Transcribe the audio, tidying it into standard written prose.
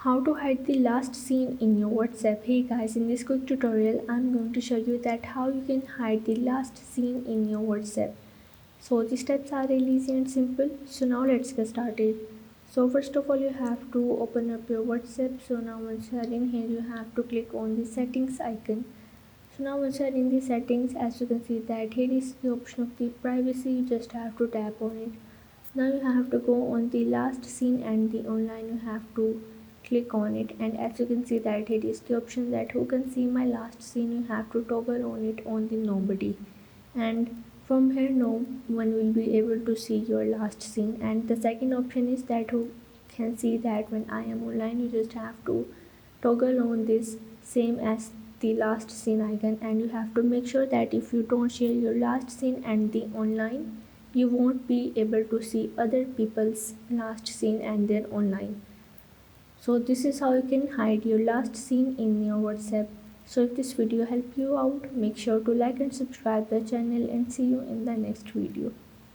How to hide the last scene in your WhatsApp. Hey guys, in this quick tutorial I'm going to show you that how you can hide the last scene in your WhatsApp. So the steps are really easy and simple. So now let's get started. So first of all you have to open up your WhatsApp. So now once you are in here you have to click on the settings icon. So now once you are in the settings, as you can see that here is the option of the privacy. You just have to tap on it. Now you have to go on the last scene and the online. You have to click on it, and as you can see that it is the option that who can see my last scene. You have to toggle on it on the nobody, and from here no one will be able to see your last scene. And the second option is that who can see that when I am online. You just have to toggle on this same as the last scene icon, and you have to make sure that if you don't share your last scene and the online, you won't be able to see other people's last scene and their online. So this is how you can hide your last scene in your WhatsApp. So if this video helped you out, make sure to like and subscribe the channel, and see you in the next video.